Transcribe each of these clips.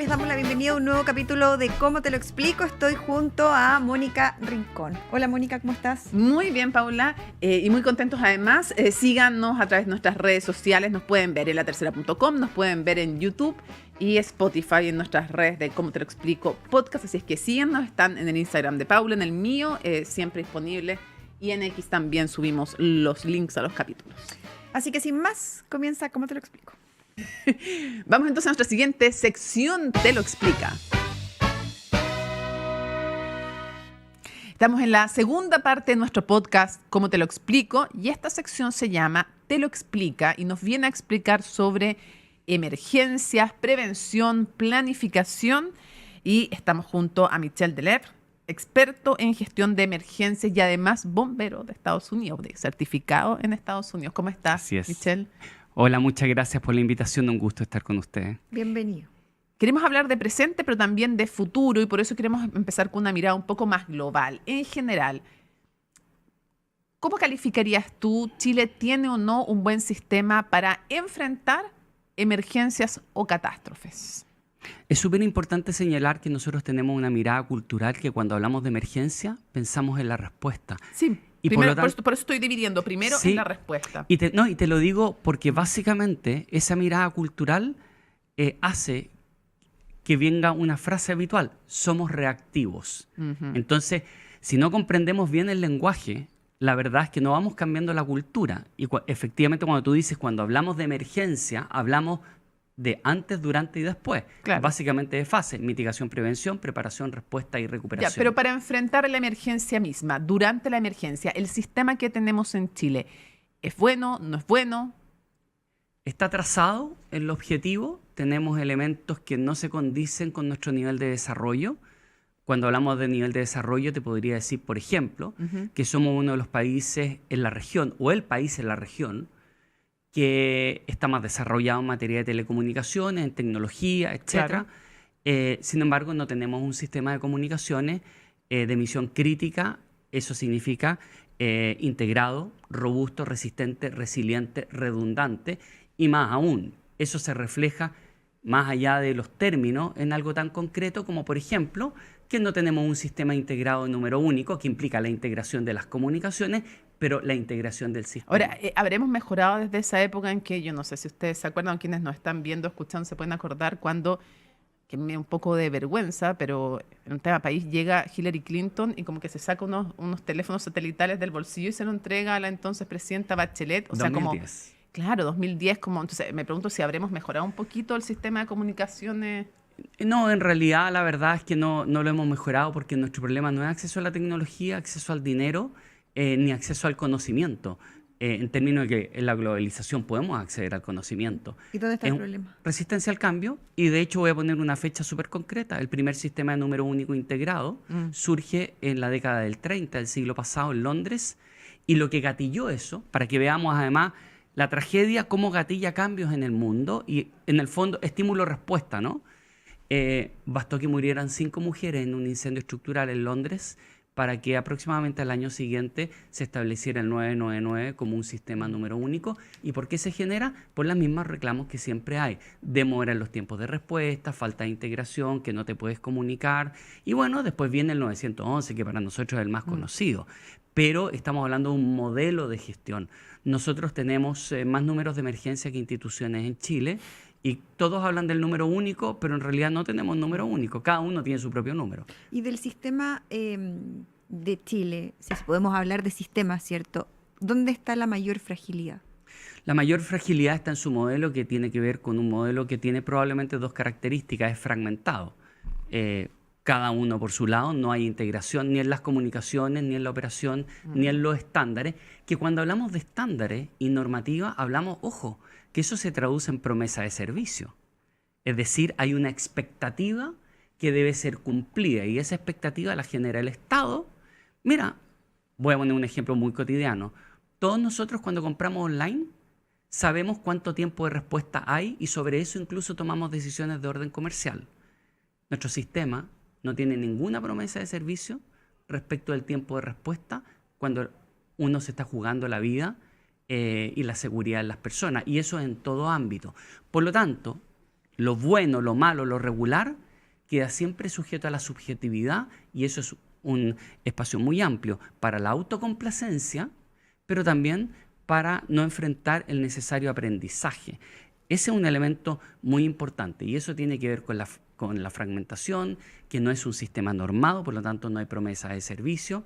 les damos la bienvenida a un nuevo capítulo de ¿Cómo te lo explico? Estoy junto a Mónica Rincón. Hola Mónica, ¿cómo estás? Muy bien, Paula, y muy contentos además. Síganos a través de nuestras redes sociales, nos pueden ver en latercera.com, nos pueden ver en YouTube y Spotify, en nuestras redes de ¿Cómo te lo explico? Podcast, así es que síganos, están en el Instagram de Paula, en el mío, siempre disponible, y en X también subimos los links a los capítulos. Así que sin más, comienza ¿Cómo te lo explico? Vamos entonces a nuestra siguiente sección, Te lo explica. Estamos en la segunda parte de nuestro podcast, ¿Cómo te lo explico? Y esta sección se llama Te lo explica y nos viene a explicar sobre emergencias, prevención, planificación. Y estamos junto a Michel Delep, experto en gestión de emergencias y además bombero de Estados Unidos, certificado en Estados Unidos. ¿Cómo estás, Así es. Michel? Hola, muchas gracias por la invitación. Un gusto estar con ustedes. Bienvenido. Queremos hablar de presente, pero también de futuro, y por eso queremos empezar con una mirada un poco más global. En general, ¿cómo calificarías tú? ¿Chile tiene o no un buen sistema para enfrentar emergencias o catástrofes? Es súper importante señalar que nosotros tenemos una mirada cultural que cuando hablamos de emergencia pensamos en la respuesta. Sí. Y Primero, por por eso estoy dividiendo. Primero sí, en la respuesta. Y te lo digo porque básicamente esa mirada cultural hace que venga una frase habitual: somos reactivos. Entonces, si no comprendemos bien el lenguaje, la verdad es que no vamos cambiando la cultura. Y efectivamente, cuando tú dices, cuando hablamos de emergencia, hablamos de antes, durante y después. Claro. Básicamente de fases: mitigación, prevención, preparación, respuesta y recuperación. Ya, pero para enfrentar la emergencia misma, durante la emergencia, ¿el sistema que tenemos en Chile es bueno, no es bueno? Está trazado el objetivo, tenemos elementos que no se condicen con nuestro nivel de desarrollo. Cuando hablamos de nivel de desarrollo, te podría decir, por ejemplo, que somos uno de los países en la región, o el país en la región, que está más desarrollado en materia de telecomunicaciones, en tecnología, etc. Claro. Sin embargo, no tenemos un sistema de comunicaciones de misión crítica. Eso significa integrado, robusto, resistente, resiliente, redundante. Y más aún, eso se refleja más allá de los términos en algo tan concreto como, por ejemplo, que no tenemos un sistema integrado de número único, que implica la integración de las comunicaciones, pero la integración del sistema. Ahora, habremos mejorado desde esa época en que, yo no sé si ustedes se acuerdan, quienes nos están viendo, escuchando, se pueden acordar cuando, que me da un poco de vergüenza, pero en un tema país llega Hillary Clinton y como que se saca unos teléfonos satelitales del bolsillo y se lo entrega a la entonces presidenta Bachelet. O sea, 2010. como, claro, 2010, como, entonces me pregunto si habremos mejorado un poquito el sistema de comunicaciones. No, en realidad la verdad es que no lo hemos mejorado porque nuestro problema no es acceso a la tecnología, acceso al dinero, ni acceso al conocimiento. En términos de que en la globalización podemos acceder al conocimiento. ¿Y dónde está el problema? Resistencia al cambio, y de hecho voy a poner una fecha súper concreta. El primer sistema de número único integrado surge en la década del 30 del siglo pasado en Londres, y lo que gatilló eso, para que veamos además la tragedia, cómo gatilla cambios en el mundo, y en el fondo estímulo-respuesta, ¿no? Bastó que murieran 5 mujeres en un incendio estructural en Londres para que aproximadamente al año siguiente se estableciera el 999 como un sistema número único. ¿Y por qué se genera? Por los mismos reclamos que siempre hay: demora en los tiempos de respuesta, falta de integración, que no te puedes comunicar. Y bueno, después viene el 911, que para nosotros es el más conocido. Pero estamos hablando de un modelo de gestión. Nosotros tenemos más números de emergencia que instituciones en Chile, y todos hablan del número único, pero en realidad no tenemos número único. Cada uno tiene su propio número. Y del sistema de Chile, si podemos hablar de sistema, ¿cierto? ¿Dónde está la mayor fragilidad? La mayor fragilidad está en su modelo, que tiene que ver con un modelo que tiene probablemente dos características: es fragmentado. Cada uno por su lado, no hay integración ni en las comunicaciones, ni en la operación, ni en los estándares, que cuando hablamos de estándares y normativa, hablamos, ojo, que eso se traduce en promesa de servicio. Es decir, hay una expectativa que debe ser cumplida, y esa expectativa la genera el Estado. Mira, voy a poner un ejemplo muy cotidiano. Todos nosotros, cuando compramos online, sabemos cuánto tiempo de respuesta hay, y sobre eso incluso tomamos decisiones de orden comercial. Nuestro sistema no tiene ninguna promesa de servicio respecto del tiempo de respuesta cuando uno se está jugando la vida y la seguridad de las personas, y eso en todo ámbito. Por lo tanto, lo bueno, lo malo, lo regular, queda siempre sujeto a la subjetividad, y eso es un espacio muy amplio para la autocomplacencia, pero también para no enfrentar el necesario aprendizaje. Ese es un elemento muy importante, y eso tiene que ver con la fragmentación, que no es un sistema normado, por lo tanto no hay promesa de servicio.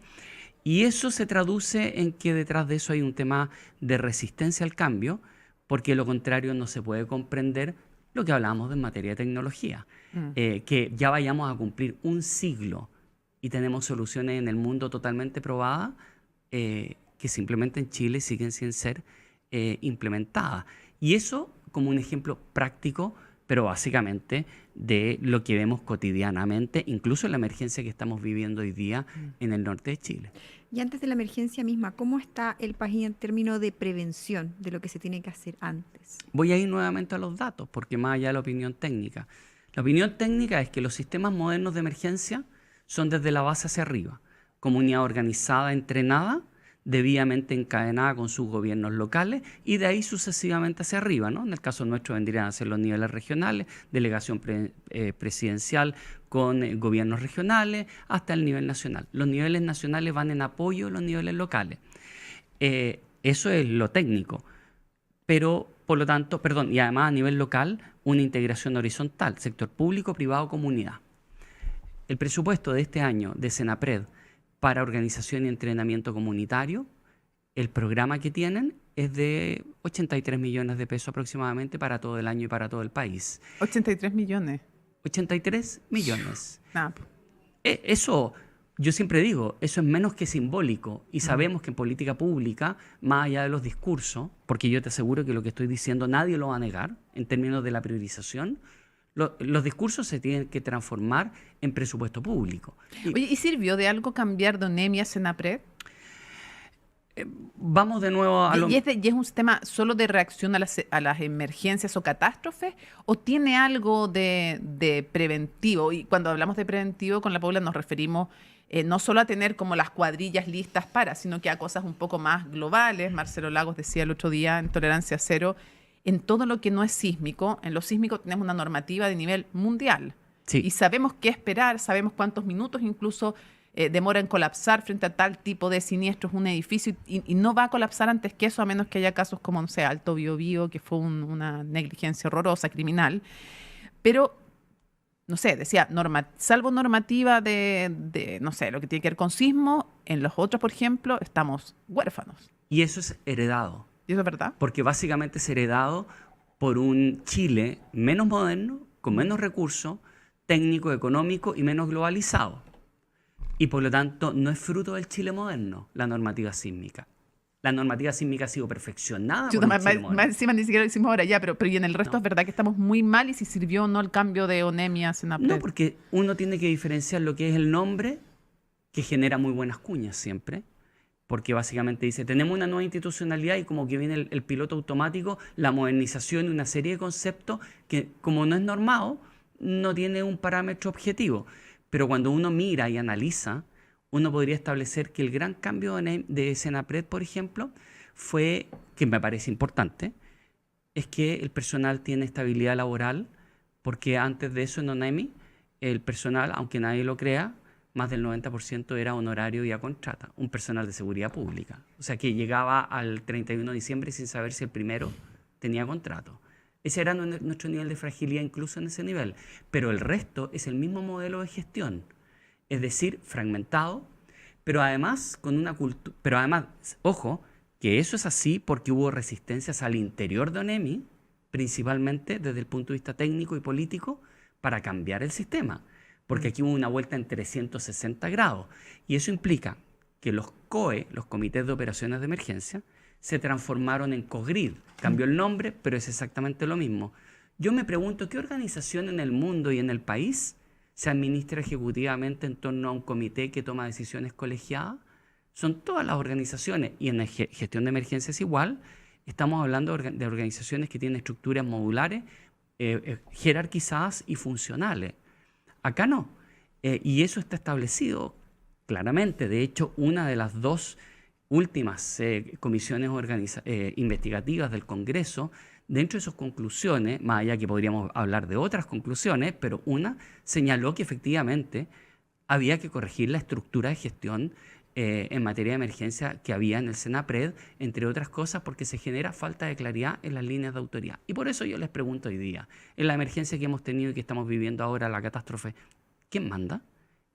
Y eso se traduce en que detrás de eso hay un tema de resistencia al cambio, porque de lo contrario no se puede comprender lo que hablábamos en materia de tecnología. Que ya vayamos a cumplir un siglo y tenemos soluciones en el mundo totalmente probadas, que simplemente en Chile siguen sin ser implementadas. Y eso como un ejemplo práctico, pero básicamente de lo que vemos cotidianamente, incluso en la emergencia que estamos viviendo hoy día en el norte de Chile. Y antes de la emergencia misma, ¿cómo está el país en términos de prevención de lo que se tiene que hacer antes? Voy a ir nuevamente a los datos, porque más allá de la opinión técnica. La opinión técnica es que los sistemas modernos de emergencia son desde la base hacia arriba. Comunidad organizada, entrenada, debidamente encadenada con sus gobiernos locales, y de ahí sucesivamente hacia arriba, ¿no? En el caso nuestro vendrían a ser los niveles regionales, delegación presidencial con gobiernos regionales, hasta el nivel nacional. Los niveles nacionales van en apoyo de los niveles locales. Eso es lo técnico. Pero, por lo tanto, y además a nivel local, una integración horizontal, sector público, privado, comunidad. El presupuesto de este año de Senapred para organización y entrenamiento comunitario, el programa que tienen es de 83 millones de pesos aproximadamente para todo el año y para todo el país. 83 millones. 83 millones. Ah. Eso, yo siempre digo, eso es menos que simbólico, y sabemos que en política pública, más allá de los discursos, porque yo te aseguro que lo que estoy diciendo nadie lo va a negar en términos de la priorización, los discursos se tienen que transformar en presupuesto público. Oye, ¿y sirvió de algo cambiar de ONEMI a Senapred? Vamos de nuevo a lo... ¿Y es un sistema solo de reacción a las emergencias o catástrofes? ¿O tiene algo de preventivo? Y cuando hablamos de preventivo, con la Paula nos referimos no solo a tener como las cuadrillas listas sino que a cosas un poco más globales. Marcelo Lagos decía el otro día en Tolerancia Cero, en todo lo que no es sísmico, en lo sísmico tenemos una normativa de nivel mundial. Sí. Y sabemos qué esperar, sabemos cuántos minutos incluso demora en colapsar frente a tal tipo de siniestros un edificio, y no va a colapsar antes que eso, a menos que haya casos como, no sé, Alto Biobío, que fue una negligencia horrorosa, criminal. Pero, no sé, decía, salvo normativa de, no sé, lo que tiene que ver con sismo, en los otros, por ejemplo, estamos huérfanos. Y eso es heredado. ¿Y eso es verdad? Porque básicamente es heredado por un Chile menos moderno, con menos recursos, técnico, económico y menos globalizado. Y por lo tanto no es fruto del Chile moderno la normativa sísmica. La normativa sísmica ha sido perfeccionada por el Chile moderno. Más encima ni siquiera lo hicimos ahora ya, pero y en el resto No. es verdad que estamos muy mal, y si sirvió o no el cambio de ONEMI a Senapred. No, porque uno tiene que diferenciar lo que es el nombre, que genera muy buenas cuñas siempre, porque básicamente dice, tenemos una nueva institucionalidad, y como que viene el piloto automático, la modernización y una serie de conceptos que, como no es normado, no tiene un parámetro objetivo. Pero cuando uno mira y analiza, uno podría establecer que el gran cambio de Senapred, por ejemplo, fue, que me parece importante, es que el personal tiene estabilidad laboral, porque antes de eso en ONEMI, el personal, aunque nadie lo crea, más del 90% era honorario y a contrata, un personal de seguridad pública. O sea, que llegaba al 31 de diciembre sin saber si el primero tenía contrato. Ese era nuestro nivel de fragilidad, incluso en ese nivel. Pero el resto es el mismo modelo de gestión, es decir, fragmentado, pero además con una cultura. Pero además, ojo, que eso es así porque hubo resistencias al interior de ONEMI, principalmente desde el punto de vista técnico y político, para cambiar el sistema. Porque aquí hubo una vuelta en 360 grados. Y eso implica que los COE, los Comités de Operaciones de Emergencia, se transformaron en COGRID. Cambió el nombre, pero es exactamente lo mismo. Yo me pregunto, ¿qué organización en el mundo y en el país se administra ejecutivamente en torno a un comité que toma decisiones colegiadas? Son todas las organizaciones, y en la gestión de emergencias igual. Estamos hablando de organizaciones que tienen estructuras modulares, jerarquizadas y funcionales. Acá no. Y eso está establecido claramente. De hecho, una de las dos últimas comisiones investigativas del Congreso, dentro de sus conclusiones, más allá que podríamos hablar de otras conclusiones, pero una señaló que efectivamente había que corregir la estructura de gestión en materia de emergencia que había en el Senapred, entre otras cosas, porque se genera falta de claridad en las líneas de autoridad. Y por eso yo les pregunto hoy día, en la emergencia que hemos tenido y que estamos viviendo ahora, la catástrofe, ¿quién manda?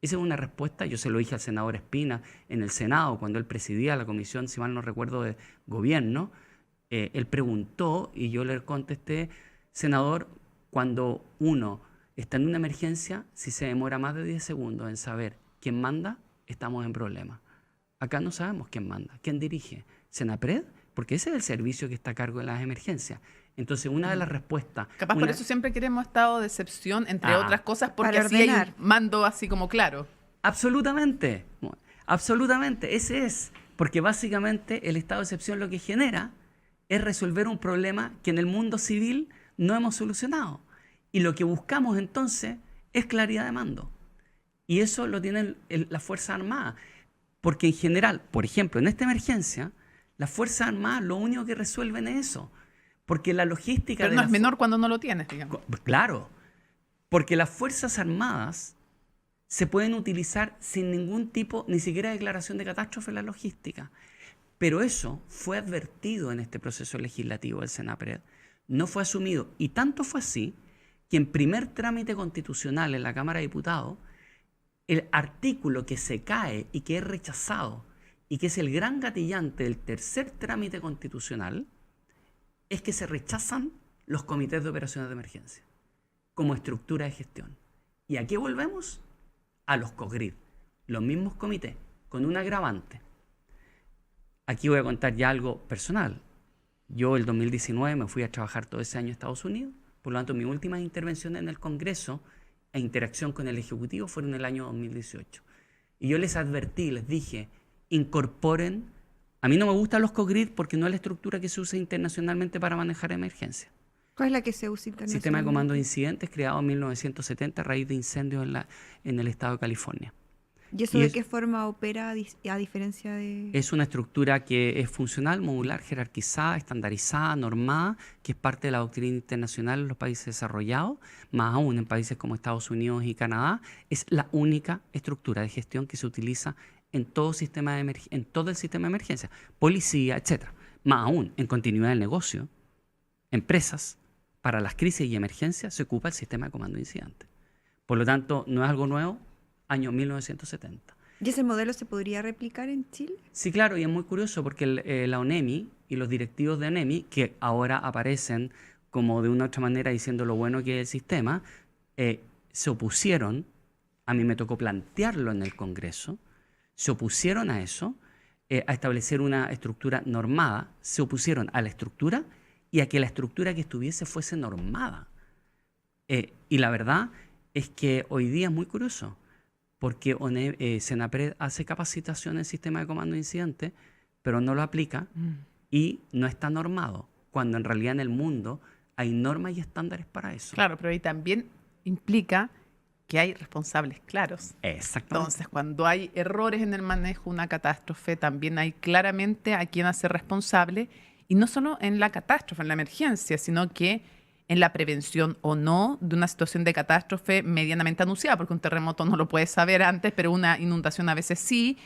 Esa es una respuesta, yo se lo dije al senador Espina en el Senado, cuando él presidía la comisión, si mal no recuerdo, de gobierno. Él preguntó y yo le contesté, senador, cuando uno está en una emergencia, si se demora más de 10 segundos en saber quién manda, estamos en problemas. Acá no sabemos quién manda, quién dirige. ¿Senapred? Porque ese es el servicio que está a cargo de las emergencias. Entonces, una de las respuestas... Capaz por eso siempre queremos estado de excepción, entre otras cosas, porque para así hay ordenar. un mando así como claro. Absolutamente, absolutamente, ese es. Porque básicamente el estado de excepción lo que genera es resolver un problema que en el mundo civil no hemos solucionado. Y lo que buscamos entonces es claridad de mando. Y eso lo tienen las Fuerzas Armadas. Porque en general, por ejemplo, en esta emergencia, las Fuerzas Armadas lo único que resuelven es eso. Porque la logística... Pero no es menor cuando no lo tienes, digamos. Claro, porque las Fuerzas Armadas se pueden utilizar sin ningún tipo, ni siquiera declaración de catástrofe en la logística. Pero eso fue advertido en este proceso legislativo del Senapred. No fue asumido. Y tanto fue así que en primer trámite constitucional en la Cámara de Diputados, el artículo que se cae y que es rechazado y que es el gran gatillante del tercer trámite constitucional es que se rechazan los comités de operaciones de emergencia como estructura de gestión. ¿Y a qué volvemos? A los COGRID, los mismos comités, con un agravante. Aquí voy a contar ya algo personal. Yo el 2019 me fui a trabajar todo ese año a Estados Unidos, por lo tanto mis últimas intervenciones en el Congreso e interacción con el Ejecutivo fueron en el año 2018. Y yo les advertí, les dije, incorporen, a mí no me gustan los COGRID porque no es la estructura que se usa internacionalmente para manejar emergencias. ¿Cuál es la que se usa internacionalmente? Sistema de comando de incidentes creado en 1970 a raíz de incendios en el estado de California. ¿Y eso Y de qué forma opera a diferencia de...? Es una estructura que es funcional, modular, jerarquizada, estandarizada, normada, que es parte de la doctrina internacional en los países desarrollados, más aún en países como Estados Unidos y Canadá. Es la única estructura de gestión que se utiliza en todo, en todo el sistema de emergencia, policía, etc. Más aún, en continuidad del negocio, empresas, para las crisis y emergencias se ocupa el sistema de comando de incidentes. Por lo tanto, no es algo nuevo, año 1970. ¿Y ese modelo se podría replicar en Chile? Sí, claro, y es muy curioso porque la ONEMI y los directivos de ONEMI, que ahora aparecen como de una u otra manera diciendo lo bueno que es el sistema, se opusieron, a mí me tocó plantearlo en el Congreso, se opusieron a eso, a establecer una estructura normada, se opusieron a la estructura y a que la estructura que estuviese fuese normada. Y la verdad es que hoy día es muy curioso, porque Senapred hace capacitación en el sistema de comando de incidentes, pero no lo aplica y no está normado, cuando en realidad en el mundo hay normas y estándares para eso. Claro, pero ahí también implica que hay responsables claros. Exactamente. Entonces, cuando hay errores en el manejo de una catástrofe, también hay claramente a quién hacer responsable, y no solo en la catástrofe, en la emergencia, sino que en la prevención o no de una situación de catástrofe medianamente anunciada, porque un terremoto no lo puedes saber antes, pero una inundación a veces sí.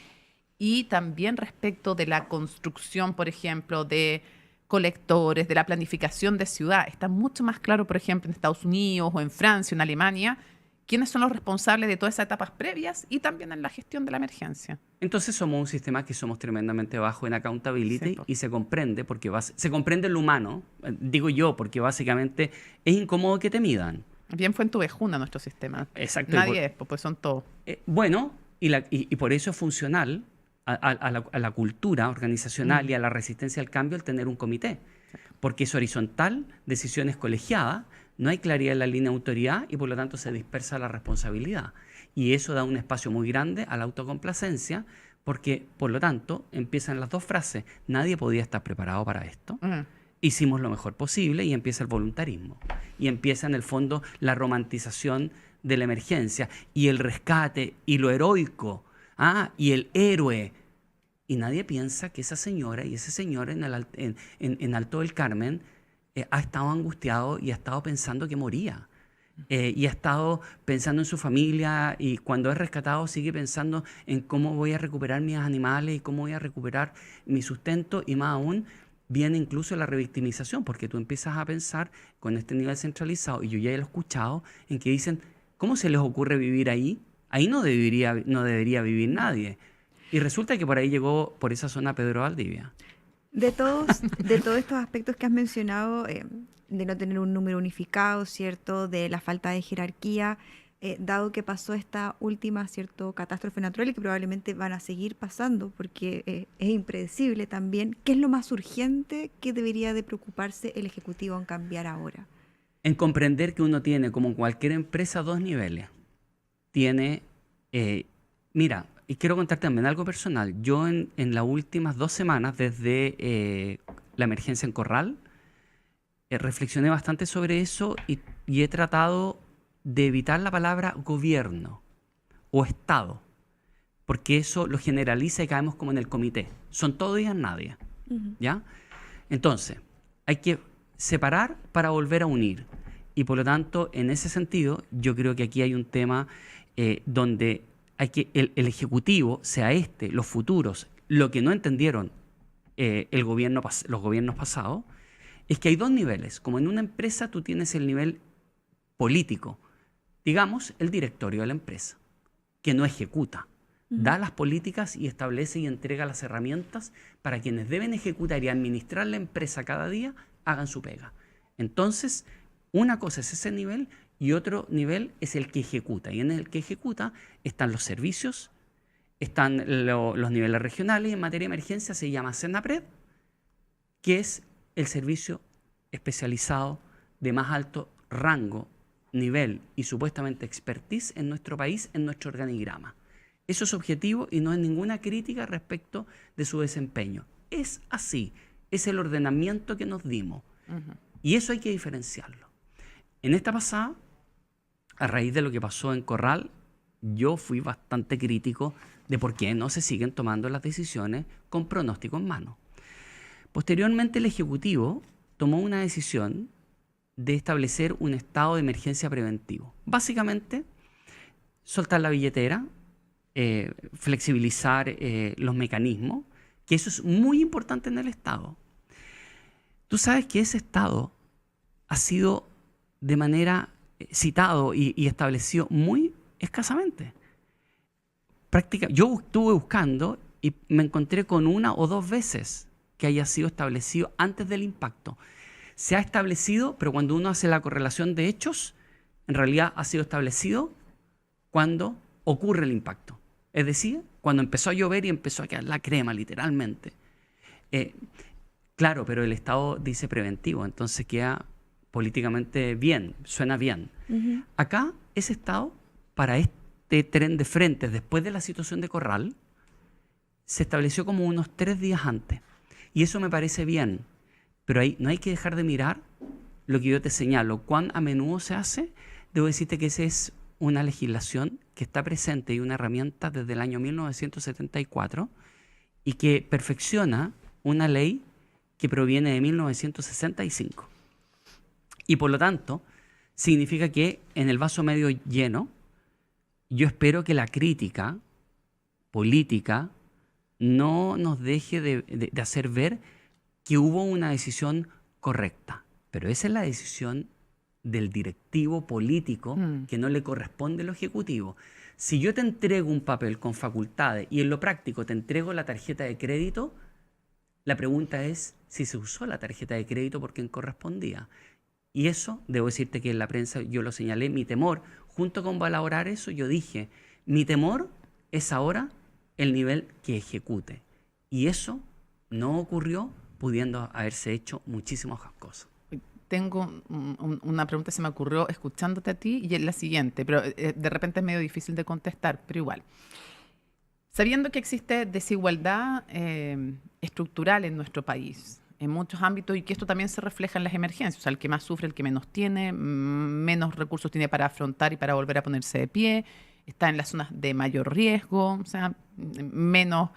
Y también respecto de la construcción, por ejemplo, de colectores, de la planificación de ciudad. Está mucho más claro, por ejemplo, en Estados Unidos o en Francia, en Alemania, quiénes son los responsables de todas esas etapas previas y también en la gestión de la emergencia. Entonces somos un sistema que somos tremendamente bajo en accountability, Sí, po. y se comprende porque se comprende lo humano, digo yo, porque básicamente es incómodo que te midan. Bien fue en tu vejuna nuestro sistema. Exacto. Nadie es, pues son todos. Bueno, y por eso es funcional a la cultura organizacional y a la resistencia al cambio el tener un comité, porque es horizontal, decisiones colegiadas, no hay claridad en la línea de autoridad y por lo tanto se dispersa la responsabilidad. Y eso da un espacio muy grande a la autocomplacencia, porque por lo tanto empiezan las dos frases: nadie podía estar preparado para esto, hicimos lo mejor posible, y empieza el voluntarismo. Y empieza en el fondo la romantización de la emergencia y el rescate y lo heroico, y el héroe. Y nadie piensa que esa señora y ese señor en Alto del Carmen ha estado angustiado y ha estado pensando que moría. Y ha estado pensando en su familia, y cuando es rescatado sigue pensando en cómo voy a recuperar mis animales y cómo voy a recuperar mi sustento, y más aún viene incluso la revictimización, porque tú empiezas a pensar con este nivel centralizado, y yo ya lo he escuchado, en que dicen, ¿cómo se les ocurre vivir ahí? Ahí no debería vivir nadie. Y resulta que por ahí llegó, por esa zona, Pedro Valdivia. De todos estos aspectos que has mencionado, de no tener un número unificado, ¿cierto? De la falta de jerarquía, dado que pasó esta última, ¿cierto?, catástrofe natural y que probablemente van a seguir pasando porque es impredecible también, ¿qué es lo más urgente que debería de preocuparse el Ejecutivo en cambiar ahora? En comprender que uno tiene, como cualquier empresa, dos niveles. Tiene, mira, y quiero contarte también algo personal. Yo en las últimas 2 semanas, desde la emergencia en Corral, reflexioné bastante sobre eso y he tratado de evitar la palabra gobierno o Estado, porque eso lo generaliza y caemos como en el comité. Son todos y nadie, ¿ya? Entonces, hay que separar para volver a unir. Y por lo tanto, en ese sentido, yo creo que aquí hay un tema donde hay que el Ejecutivo, sea los futuros, lo que no entendieron los gobiernos pasados, es que hay 2 niveles. Como en una empresa tú tienes el nivel político, digamos, el directorio de la empresa, que no ejecuta, da las políticas y establece y entrega las herramientas para quienes deben ejecutar y administrar la empresa cada día, hagan su pega. Entonces, una cosa es ese nivel y otro nivel es el que ejecuta. Y en el que ejecuta están los servicios, están los niveles regionales, y en materia de emergencia se llama Senapred, que es el servicio especializado de más alto rango, nivel y supuestamente expertise en nuestro país, en nuestro organigrama. Eso es objetivo y no es ninguna crítica respecto de su desempeño. Es así, es el ordenamiento que nos dimos. Y eso hay que diferenciarlo. En esta pasada, a raíz de lo que pasó en Corral, yo fui bastante crítico de por qué no se siguen tomando las decisiones con pronóstico en mano. Posteriormente, el Ejecutivo tomó una decisión de establecer un estado de emergencia preventivo. Básicamente, soltar la billetera, flexibilizar los mecanismos, que eso es muy importante en el Estado. Tú sabes que ese estado ha sido de manera citado y establecido muy escasamente. Yo estuve buscando y me encontré con 1 o 2 veces que haya sido establecido antes del impacto. Se ha establecido, pero cuando uno hace la correlación de hechos, en realidad ha sido establecido cuando ocurre el impacto. Es decir, cuando empezó a llover y empezó a quedar la crema, literalmente. Claro, pero el Estado dice preventivo, entonces queda políticamente bien, suena bien. Acá, ese Estado, para este tren de frente, después de la situación de Corral, se estableció como unos 3 días antes. Y eso me parece bien, pero ahí no hay que dejar de mirar lo que yo te señalo. ¿Cuán a menudo se hace? Debo decirte que esa es una legislación que está presente y una herramienta desde el año 1974 y que perfecciona una ley que proviene de 1965. Y por lo tanto, significa que en el vaso medio lleno, yo espero que la crítica política no nos deje de hacer ver que hubo una decisión correcta. Pero esa es la decisión del directivo político que no le corresponde al ejecutivo. Si yo te entrego un papel con facultades y en lo práctico te entrego la tarjeta de crédito, la pregunta es si se usó la tarjeta de crédito por quien correspondía. Y eso, debo decirte que en la prensa yo lo señalé, mi temor, junto con valorar eso, yo dije, mi temor es ahora el nivel que ejecute. Y eso no ocurrió, pudiendo haberse hecho muchísimas cosas. Tengo una pregunta que se me ocurrió escuchándote a ti y es la siguiente, pero de repente es medio difícil de contestar, pero igual. Sabiendo que existe desigualdad estructural en nuestro país, en muchos ámbitos, y que esto también se refleja en las emergencias, o sea, el que más sufre, el que menos tiene, menos recursos tiene para afrontar y para volver a ponerse de pie, está en las zonas de mayor riesgo, o sea, menos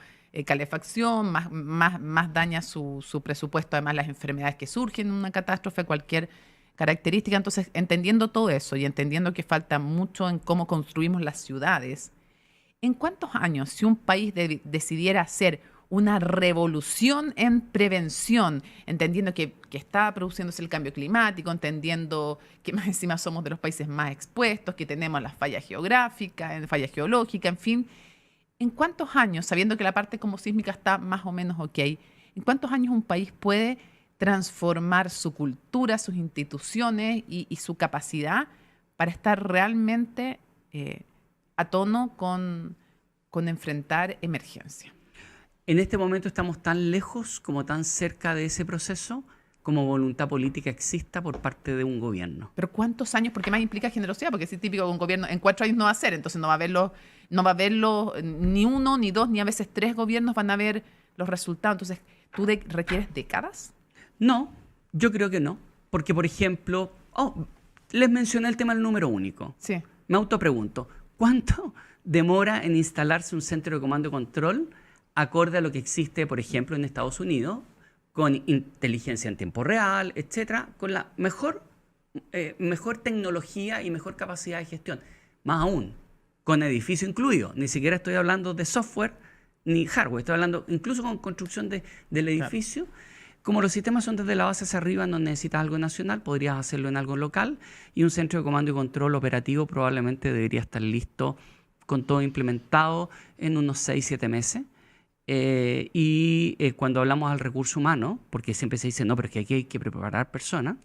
calefacción, más daña su presupuesto, además las enfermedades que surgen en una catástrofe, cualquier característica. Entonces, entendiendo todo eso y entendiendo que falta mucho en cómo construimos las ciudades, ¿en cuántos años, si un país decidiera hacer una revolución en prevención, entendiendo que está produciéndose el cambio climático, entendiendo que más encima somos de los países más expuestos, que tenemos las fallas geográficas, fallas geológicas, en fin, ¿en cuántos años, sabiendo que la parte como sísmica está más o menos ok, en cuántos años un país puede transformar su cultura, sus instituciones y su capacidad para estar realmente a tono con enfrentar emergencia? En este momento estamos tan lejos como tan cerca de ese proceso como voluntad política exista por parte de un gobierno. ¿Pero cuántos años? Porque más implica generosidad, porque es típico que un gobierno en 4 años no va a hacer, entonces no va a haberlo ni uno, ni dos, ni a veces 3 gobiernos van a ver los resultados. Entonces, ¿tú requieres décadas? No, yo creo que no. Porque, por ejemplo, les mencioné el tema del número único. Sí. Me autopregunto, ¿cuánto demora en instalarse un centro de comando y control acorde a lo que existe, por ejemplo, en Estados Unidos, con inteligencia en tiempo real, etcétera, con la mejor tecnología y mejor capacidad de gestión? Más aún, con edificio incluido. Ni siquiera estoy hablando de software ni hardware, estoy hablando incluso con construcción del edificio. Claro. Como los sistemas son desde la base hacia arriba, no necesitas algo nacional, podrías hacerlo en algo local, y un centro de comando y control operativo probablemente debería estar listo con todo implementado en unos 6-7 meses. Cuando hablamos al recurso humano, porque siempre se dice, no, pero es que aquí hay que preparar personas,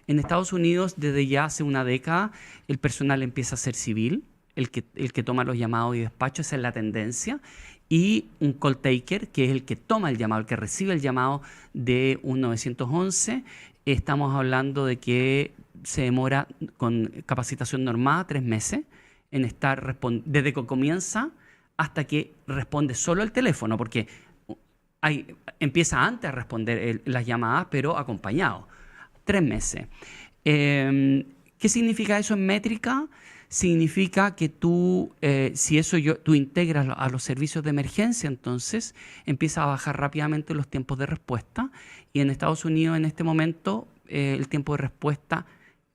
en Estados Unidos desde ya hace una década el personal empieza a ser civil, el que toma los llamados y despachos, esa es la tendencia, y un call taker, que es el que toma el llamado, el que recibe el llamado de un 911, estamos hablando de que se demora con capacitación normada 3 meses en estar desde que comienza hasta que responde solo el teléfono, porque empieza antes a responder las llamadas, pero acompañado. 3 meses. ¿Qué significa eso en métrica? Significa que tú, tú integras a los servicios de emergencia, entonces empieza a bajar rápidamente los tiempos de respuesta. Y en Estados Unidos, en este momento, el tiempo de respuesta,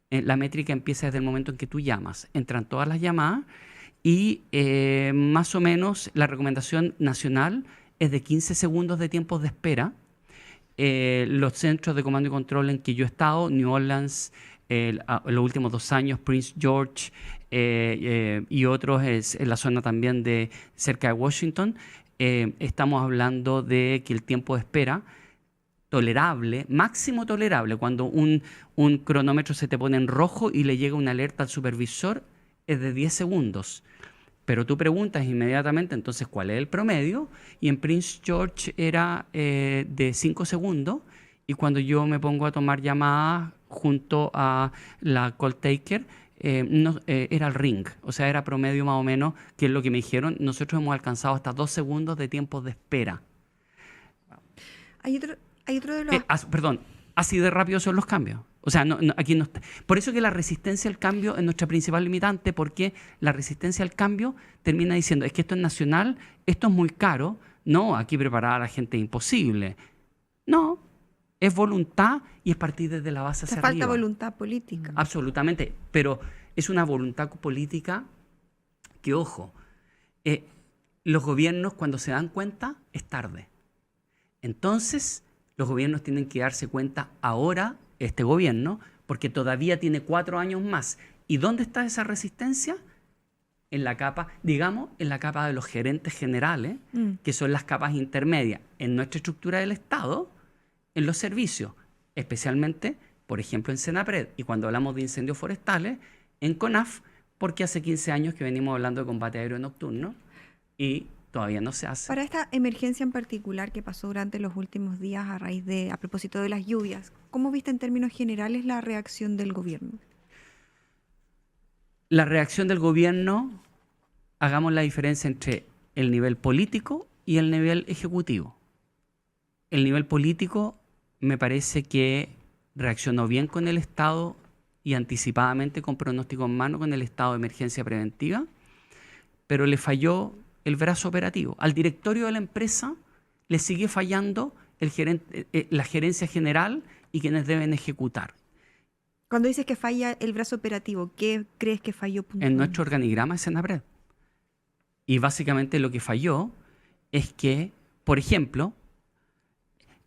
la métrica empieza desde el momento en que tú llamas. Entran todas las llamadas. Y más o menos la recomendación nacional es de 15 segundos de tiempos de espera. Los centros de comando y control en que yo he estado, New Orleans, en los últimos 2 años, Prince George y otros en la zona también de cerca de Washington, estamos hablando de que el tiempo de espera tolerable, máximo tolerable, cuando un cronómetro se te pone en rojo y le llega una alerta al supervisor, es de 10 segundos. Pero tú preguntas inmediatamente, entonces, ¿cuál es el promedio? Y en Prince George era de 5 segundos. Y cuando yo me pongo a tomar llamadas junto a la call taker, era el ring. O sea, era promedio más o menos, que es lo que me dijeron. Nosotros hemos alcanzado hasta 2 segundos de tiempo de espera. Hay otro de los... Perdón, así de rápido son los cambios. O sea, aquí no está. Por eso que la resistencia al cambio es nuestra principal limitante, porque la resistencia al cambio termina diciendo, es que esto es nacional, esto es muy caro, no, aquí preparar a la gente es imposible. No, es voluntad y es partir desde la base hacia arriba. Falta voluntad política. Absolutamente, pero es una voluntad política que, ojo, los gobiernos cuando se dan cuenta es tarde. Entonces, los gobiernos tienen que darse cuenta ahora, este gobierno, porque todavía tiene 4 años más. ¿Y dónde está esa resistencia? En la capa, digamos, en la capa de los gerentes generales, que son las capas intermedias en nuestra estructura del Estado, en los servicios, especialmente, por ejemplo, en Senapred, y cuando hablamos de incendios forestales, en CONAF, porque hace 15 años que venimos hablando de combate aéreo nocturno y todavía no se hace. Para esta emergencia en particular que pasó durante los últimos días a propósito de las lluvias, ¿cómo viste en términos generales la reacción del gobierno? La reacción del gobierno, hagamos la diferencia entre el nivel político y el nivel ejecutivo. El nivel político me parece que reaccionó bien con el Estado y anticipadamente con pronóstico en mano con el estado de emergencia preventiva, pero le falló el brazo operativo. Al directorio de la empresa le sigue fallando la gerencia general y quienes deben ejecutar. Cuando dices que falla el brazo operativo, ¿qué crees que falló En puntualmente? nuestro organigrama es Senapred. Y básicamente lo que falló es que, por ejemplo,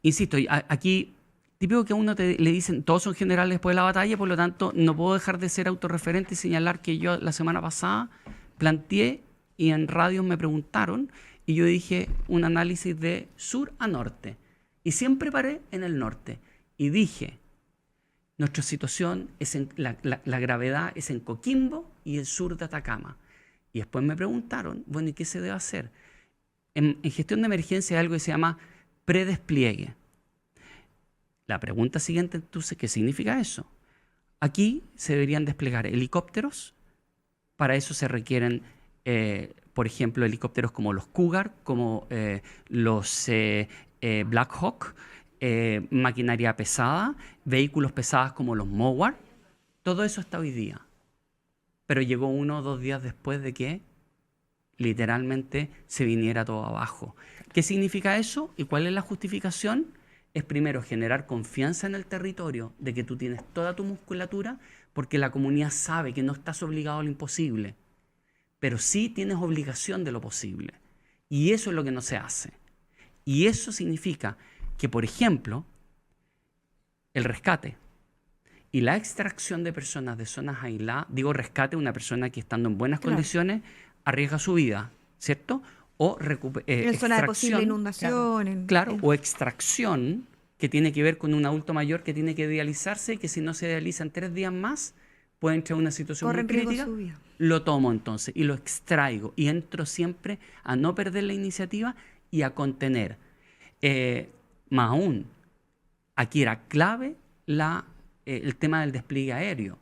insisto, aquí típico que a uno le dicen, todos son generales después de la batalla, por lo tanto no puedo dejar de ser autorreferente y señalar que yo la semana pasada planteé y en radio me preguntaron y yo dije un análisis de sur a norte. Y siempre paré en el norte. Y dije, nuestra situación, la gravedad es en Coquimbo y el sur de Atacama. Y después me preguntaron, bueno, ¿y qué se debe hacer? En gestión de emergencia hay algo que se llama predespliegue. La pregunta siguiente, entonces, ¿qué significa eso? Aquí se deberían desplegar helicópteros. Para eso se requieren, por ejemplo, helicópteros como los Cougar, como los Black Hawk, maquinaria pesada, vehículos pesados como los Mowar. Todo eso está hoy día. Pero llegó 1 o 2 días después de que literalmente se viniera todo abajo. ¿Qué significa eso? ¿Y cuál es la justificación? Es primero generar confianza en el territorio de que tú tienes toda tu musculatura, porque la comunidad sabe que no estás obligado a lo imposible, pero sí tienes obligación de lo posible. Y eso es lo que no se hace. Y eso significa que, por ejemplo, el rescate y la extracción de personas de zonas aisladas, digo rescate, una persona que estando en buenas condiciones arriesga su vida, ¿cierto? O en zona de posible inundación. Claro, o extracción, que tiene que ver con un adulto mayor que tiene que dializarse y que si no se dializa en 3 días más, puede entrar en una situación muy crítica. Lo tomo entonces y lo extraigo y entro siempre a no perder la iniciativa y a contener. Más aún, aquí era clave el tema del despliegue aéreo.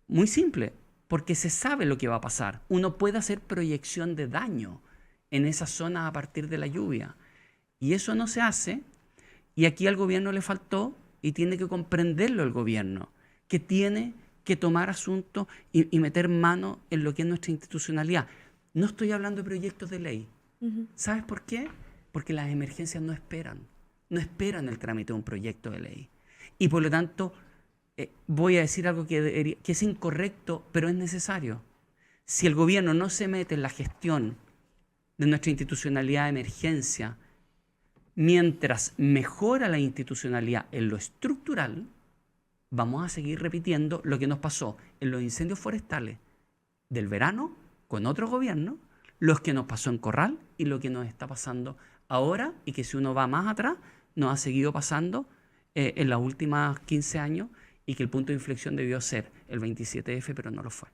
Muy simple, porque se sabe lo que va a pasar. Uno puede hacer proyección de daño en esa zona a partir de la lluvia. Y eso no se hace, y aquí al gobierno le faltó, y tiene que comprenderlo el gobierno, que tiene que tomar asuntos y meter mano en lo que es nuestra institucionalidad. No estoy hablando de proyectos de ley. ¿Sabes por qué? Porque las emergencias no esperan el trámite de un proyecto de ley. Y por lo tanto, voy a decir algo que es incorrecto, pero es necesario. Si el gobierno no se mete en la gestión de nuestra institucionalidad de emergencia, mientras mejora la institucionalidad en lo estructural, vamos a seguir repitiendo lo que nos pasó en los incendios forestales del verano con otro gobierno, lo que nos pasó en Corral y lo que nos está pasando ahora, y que si uno va más atrás, nos ha seguido pasando en los últimos 15 años, y que el punto de inflexión debió ser el 27F, pero no lo fue.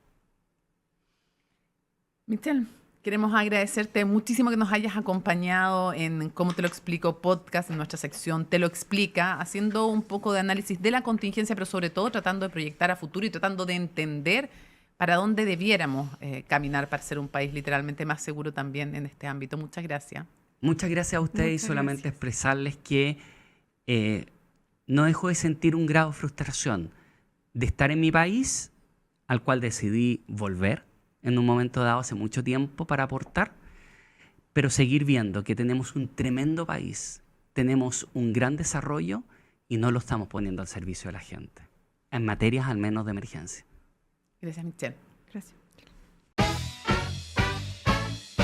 Michelle, queremos agradecerte muchísimo que nos hayas acompañado en Cómo Te Lo Explico podcast, en nuestra sección Te Lo Explica, haciendo un poco de análisis de la contingencia, pero sobre todo tratando de proyectar a futuro y tratando de entender para dónde debiéramos caminar para ser un país literalmente más seguro también en este ámbito. Muchas gracias. Muchas gracias a ustedes, y solamente expresarles que no dejo de sentir un grado de frustración de estar en mi país, al cual decidí volver en un momento dado hace mucho tiempo para aportar, pero seguir viendo que tenemos un tremendo país, tenemos un gran desarrollo y no lo estamos poniendo al servicio de la gente, en materias al menos de emergencia. Gracias, Michelle.